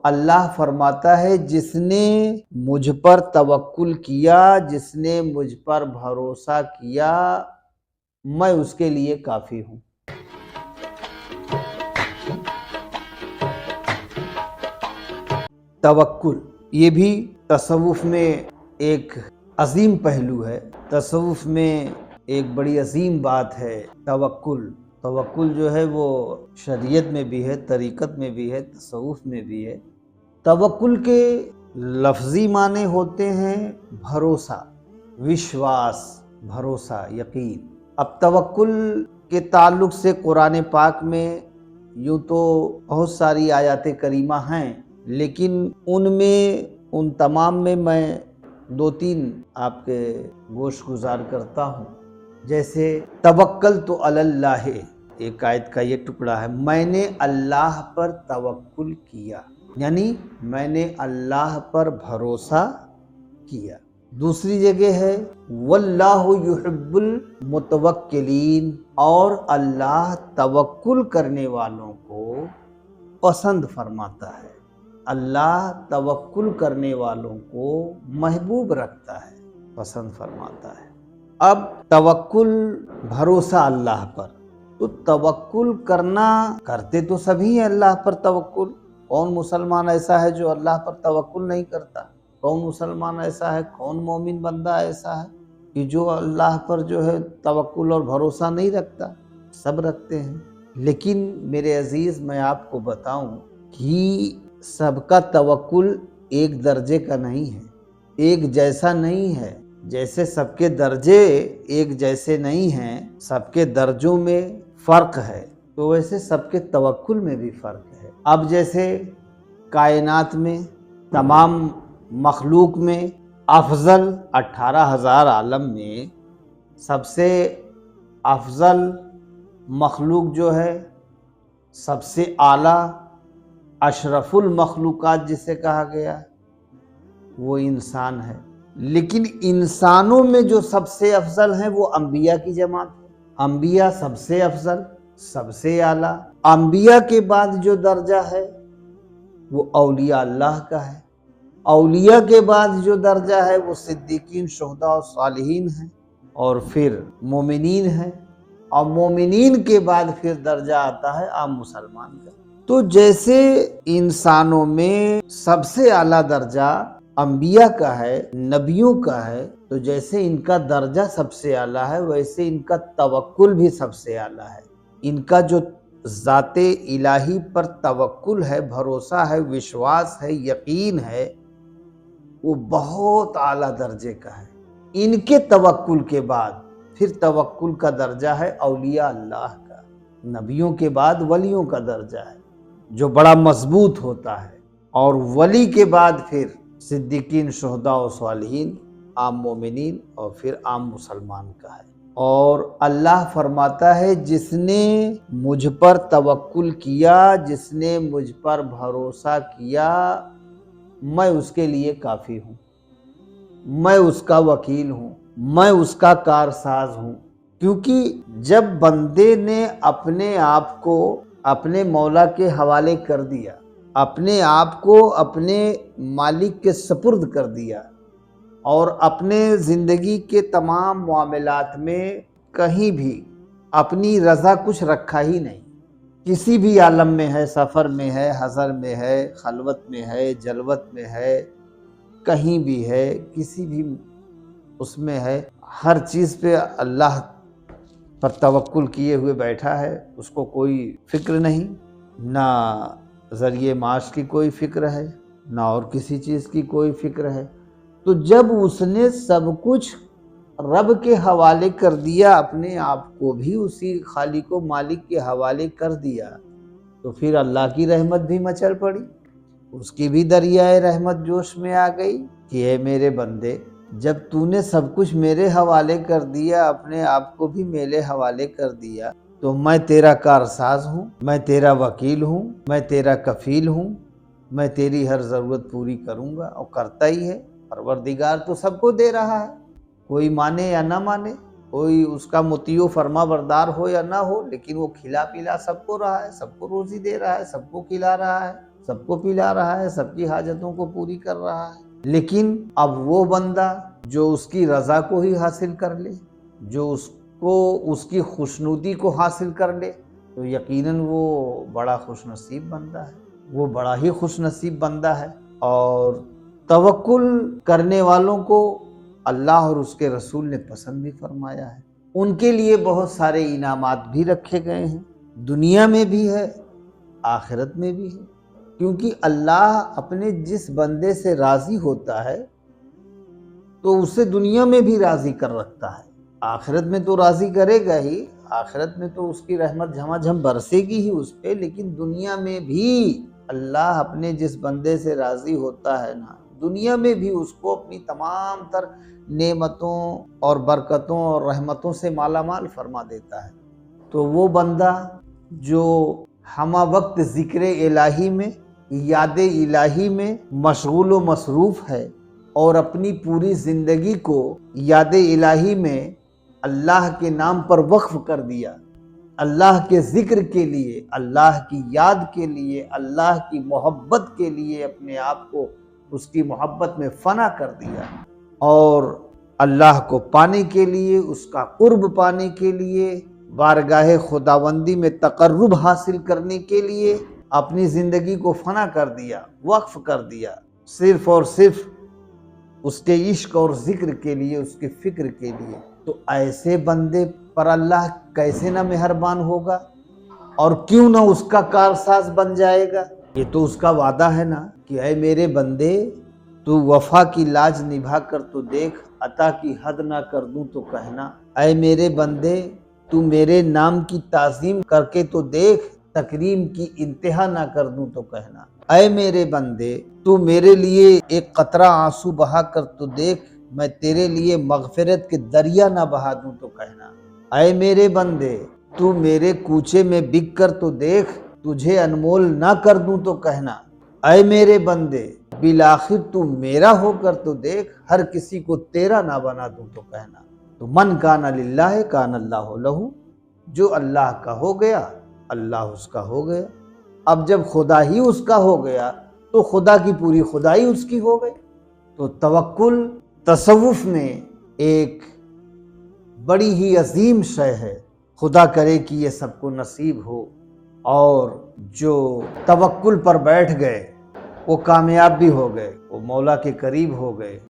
اللہ فرماتا ہے جس نے مجھ پر توکل کیا، جس نے مجھ پر بھروسہ کیا، میں اس کے لیے کافی ہوں۔ توکل یہ بھی تصوف میں ایک عظیم پہلو ہے، تصوف میں ایک بڑی عظیم بات ہے توکل۔ توکل جو ہے وہ شریعت میں بھی ہے، طریقت میں بھی ہے، تصوف میں بھی ہے۔ توکل کے لفظی معنی ہوتے ہیں بھروسہ، وشواس، بھروسہ، یقین۔ اب توکل کے تعلق سے قرآن پاک میں یوں تو بہت ساری آیات کریمہ ہیں، لیکن ان تمام میں دو تین آپ کے گوش گزار کرتا ہوں۔ جیسے توکلت علی اللہ، ایک آیت کا یہ ٹکڑا ہے، میں نے اللہ پر توکل کیا، یعنی میں نے اللہ پر بھروسہ کیا۔ دوسری جگہ ہے واللہ یحب المتوکلین، اور اللہ توکل کرنے والوں کو پسند فرماتا ہے، اللہ توکل کرنے والوں کو محبوب رکھتا ہے، پسند فرماتا ہے۔ اب توکل، بھروسہ اللہ پر، تو توکل کرتے تو سبھی ہیں اللہ پر توکل۔ کون مسلمان ایسا ہے جو اللہ پر توکل نہیں کرتا؟ کون مسلمان ایسا ہے، کون مومن بندہ ایسا ہے کہ جو اللہ پر جو ہے توکل اور بھروسہ نہیں رکھتا؟ سب رکھتے ہیں۔ لیکن میرے عزیز، میں آپ کو بتاؤں کہ سب کا توکل ایک درجے کا نہیں ہے، ایک جیسا نہیں ہے۔ جیسے سب کے درجے ایک جیسے نہیں ہیں، سب کے درجوں میں فرق ہے، تو ویسے سب کے توکل میں بھی فرق ہے۔ اب جیسے کائنات میں، تمام مخلوق میں افضل 18,000 عالم میں سب سے افضل مخلوق جو ہے، سب سے اعلیٰ اشرف المخلوقات جسے کہا گیا، وہ انسان ہے۔ لیکن انسانوں میں جو سب سے افضل ہیں وہ انبیاء کی جماعت ہے۔ انبیاء سب سے افضل، سب سے اعلیٰ۔ انبیاء کے بعد جو درجہ ہے وہ اولیاء اللہ کا ہے۔ اولیاء کے بعد جو درجہ ہے وہ صدیقین، شہداء اور صالحین ہیں، اور پھر مومنین ہیں، اور مومنین کے بعد پھر درجہ آتا ہے عام مسلمان کا۔ تو جیسے انسانوں میں سب سے اعلیٰ درجہ انبیاء کا ہے، نبیوں کا ہے، تو جیسے ان کا درجہ سب سے اعلیٰ ہے، ویسے ان کا توکل بھی سب سے اعلیٰ ہے۔ ان کا جو ذات الہی پر توکل ہے، بھروسہ ہے، وشواس ہے، یقین ہے، وہ بہت اعلیٰ درجے کا ہے۔ ان کے توکل کے بعد پھر توکل کا درجہ ہے اولیاء اللہ کا، نبیوں کے بعد ولیوں کا درجہ ہے جو بڑا مضبوط ہوتا ہے، اور ولی کے بعد پھر صدیقین، شہداء و صالحین، عام مومنین، اور پھر عام مسلمان کا ہے۔ اور اللہ فرماتا ہے جس نے مجھ پر توکل کیا، جس نے مجھ پر بھروسہ کیا، میں اس کے لیے کافی ہوں، میں اس کا وکیل ہوں، میں اس کا کارساز ہوں۔ کیونکہ جب بندے نے اپنے آپ کو اپنے مولا کے حوالے کر دیا، اپنے آپ کو اپنے مالک کے سپرد کر دیا، اور اپنے زندگی کے تمام معاملات میں کہیں بھی اپنی رضا کچھ رکھا ہی نہیں، کسی بھی عالم میں ہے، سفر میں ہے، حضر میں ہے، خلوت میں ہے، جلوت میں ہے، کہیں بھی ہے، کسی بھی اس میں ہے، ہر چیز پہ اللہ پر توکل کیے ہوئے بیٹھا ہے۔ اس کو کوئی فکر نہیں، نہ ذریعہ معاش کی کوئی فکر ہے، نہ اور کسی چیز کی کوئی فکر ہے۔ تو جب اس نے سب کچھ رب کے حوالے کر دیا، اپنے آپ کو بھی اسی خالق و مالک کے حوالے کر دیا، تو پھر اللہ کی رحمت بھی مچل پڑی، اس کی بھی دریائے رحمت جوش میں آ گئی کہ اے میرے بندے، جب تو نے سب کچھ میرے حوالے کر دیا، اپنے آپ کو بھی میرے حوالے کر دیا، تو میں تیرا کارساز ہوں، میں تیرا وکیل ہوں، میں تیرا کفیل ہوں، میں تیری ہر ضرورت پوری کروں گا، اور کرتا ہی ہے۔ پروردگار تو سب کو دے رہا ہے، کوئی مانے یا نہ مانے، کوئی اس کا مطیع و فرما بردار ہو یا نہ ہو، لیکن وہ کھلا پلا سب کو رہا ہے، سب کو روزی دے رہا ہے، سب کو کھلا رہا ہے، سب کو پلا رہا ہے، سب کی حاجتوں کو پوری کر رہا ہے، لیکن اب وہ بندہ جو اس کی رضا کو ہی حاصل کر لے، جو اس کی خوشنودی کو حاصل کر لے، تو یقیناً وہ بڑا خوش نصیب بندہ ہے، وہ بڑا ہی خوش نصیب بندہ ہے۔ اور توکل کرنے والوں کو اللہ اور اس کے رسول نے پسند بھی فرمایا ہے، ان کے لیے بہت سارے انعامات بھی رکھے گئے ہیں، دنیا میں بھی ہے، آخرت میں بھی ہے، کیونکہ اللہ اپنے جس بندے سے راضی ہوتا ہے تو اسے دنیا میں بھی راضی کر رکھتا ہے، آخرت میں تو راضی کرے گا ہی، آخرت میں تو اس کی رحمت جھما جھم برسے گی ہی اس پہ، لیکن دنیا میں بھی اللہ اپنے جس بندے سے راضی ہوتا ہے نا، دنیا میں بھی اس کو اپنی تمام تر نعمتوں اور برکتوں اور رحمتوں سے مالا مال فرما دیتا ہے۔ تو وہ بندہ جو ہمہ وقت ذکر الہی میں، یاد الہی میں مشغول و مصروف ہے اور اپنی پوری زندگی کو یاد الہی میں اللہ کے نام پر وقف کر دیا، اللہ کے ذکر کے لیے، اللہ کی یاد کے لیے، اللہ کی محبت کے لیے اپنے آپ کو اس کی محبت میں فنا کر دیا، اور اللہ کو پانے کے لیے، اس کا قرب پانے کے لیے، بارگاہ خداوندی میں تقرب حاصل کرنے کے لیے اپنی زندگی کو فنا کر دیا، وقف کر دیا، صرف اور صرف اس کے عشق اور ذکر کے لیے، اس کے فکر کے لیے، تو ایسے بندے پر اللہ کیسے نہ مہربان ہوگا، اور کیوں نہ اس کا کارساز بن جائے گا۔ یہ تو اس کا وعدہ ہے نا کہ اے میرے بندے، تو وفا کی لاج نبھا کر تو دیکھ، عطا کی حد نہ کر دوں تو کہنا، اے میرے بندے تو میرے نام کی تعظیم کر کے تو دیکھ، تکریم کی انتہا نہ کر دوں تو کہنا، اے میرے بندے تو میرے لیے ایک قطرہ آنسو بہا کر تو دیکھ، میں تیرے لیے مغفرت کے دریا نہ بہا دوں تو کہنا، اے میرے بندے تو میرے کوچے میں بک کر تو دیکھ، تجھے انمول نہ کر دوں تو کہنا، اے میرے بندے بالآخر تو میرا ہو کر تو دیکھ، ہر کسی کو تیرا نہ بنا دوں تو کہنا۔ تو من کان للہ کان اللہ لہ، جو اللہ کا ہو گیا اللہ اس کا ہو گیا۔ اب جب خدا ہی اس کا ہو گیا تو خدا کی پوری خدائی اس کی ہو گئی۔ تو توکل تصوف میں ایک بڑی ہی عظیم شے ہے، خدا کرے کہ یہ سب کو نصیب ہو، اور جو توکل پر بیٹھ گئے وہ کامیاب بھی ہو گئے، وہ مولا کے قریب ہو گئے۔